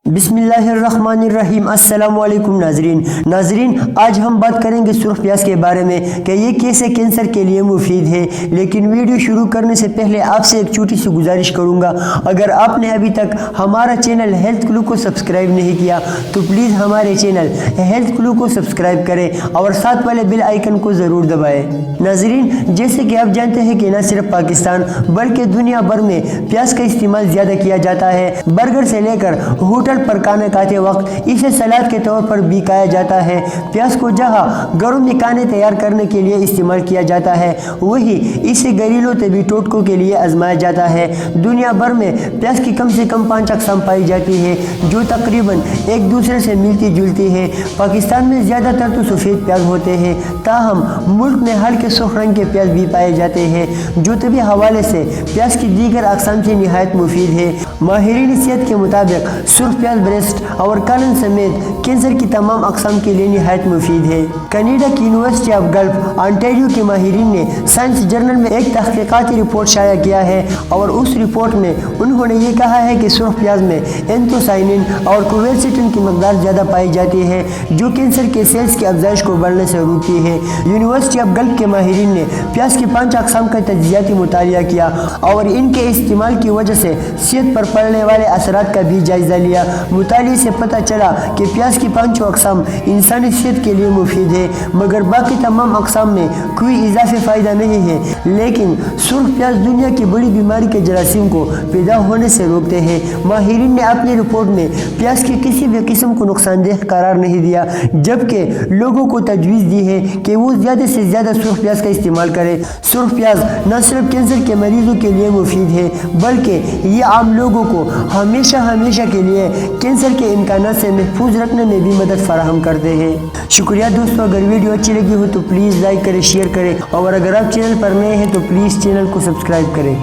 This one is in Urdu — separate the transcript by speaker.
Speaker 1: بسم اللہ الرحمن الرحیم۔ السلام علیکم ناظرین، آج ہم بات کریں گے سرخ پیاز کے بارے میں کہ یہ کیسے کینسر کے لیے مفید ہے۔ لیکن ویڈیو شروع کرنے سے پہلے آپ سے ایک چھوٹی سی گزارش کروں گا، اگر آپ نے ابھی تک ہمارا چینل ہیلتھ کلو کو سبسکرائب نہیں کیا تو پلیز ہمارے چینل ہیلتھ کلو کو سبسکرائب کریں اور ساتھ والے بیل آئیکن کو ضرور دبائیں۔ ناظرین، جیسے کہ آپ جانتے ہیں کہ نہ صرف پاکستان بلکہ دنیا بھر میں پیاز کا استعمال زیادہ کیا جاتا ہے۔ برگر سے لے کر ہوٹل پر کھانا کھاتے وقت اسے سلاد کے طور پر بھی کھایا جاتا ہے۔ پیاز کو جہاں گھروں میں کھانے تیار کرنے کے لیے استعمال کیا جاتا ہے، وہی اسے گھریلو طبی ٹوٹکوں کے لیے آزمایا جاتا ہے۔ دنیا بھر میں پیاز کی کم سے کم 5 اقسام پائی جاتی ہے جو تقریباً ایک دوسرے سے ملتی جلتی ہے۔ پاکستان میں زیادہ تر تو سفید پیاز ہوتے ہیں، تاہم ملک میں ہلکے سرخ رنگ کے پیاز بھی پائے جاتے ہیں جو طبی حوالے سے پیاز کی دیگر اقسام سے نہایت مفید ہے۔ ماہرین صحت کے مطابق سرخ پیاز بریسٹ اور کالن سمیت کینسر کی تمام اقسام کے لیے نہایت مفید ہے۔ کینیڈا کی یونیورسٹی آف گلف آنٹیریو کے ماہرین نے سائنس جرنل میں ایک تحقیقاتی رپورٹ شائع کیا ہے اور اس رپورٹ میں انہوں نے یہ کہا ہے کہ سرخ پیاز میں اینتھوسائنین اور کوورسٹین کی مقدار زیادہ پائی جاتی ہے جو کینسر کے سیلز کی افزائش کو بڑھنے سے روکتی ہے۔ یونیورسٹی آف گلف کے ماہرین نے پیاز کی 5 اقسام کا تجزیاتی مطالعہ کیا اور ان کے استعمال کی وجہ سے صحت پر پڑنے والے اثرات کا بھی جائزہ لیا۔ مطالعے سے پتہ چلا کہ پیاز کی 5 اقسام انسانی صحت کے لیے مفید ہے، مگر باقی تمام اقسام میں کوئی اضافی فائدہ نہیں ہے، لیکن سرخ پیاز دنیا کی بڑی بیماری کے جراثیم کو پیدا ہونے سے روکتے ہیں۔ ماہرین نے اپنی رپورٹ میں پیاز کی کسی بھی قسم کو نقصان دہ قرار نہیں دیا، جبکہ لوگوں کو تجویز دی ہے کہ وہ زیادہ سے زیادہ سرخ پیاز کا استعمال کریں۔ سرخ پیاز نہ صرف کینسر کے مریضوں کے لیے مفید ہے بلکہ یہ عام لوگوں کو ہمیشہ کے لیے کینسر کے امکانات سے محفوظ رکھنے میں بھی مدد فراہم کرتے ہیں۔ شکریہ دوستو، اگر ویڈیو اچھی لگی ہو تو پلیز لائک کریں، شیئر کریں اور اگر آپ چینل پر نئے ہیں تو پلیز چینل کو سبسکرائب کریں۔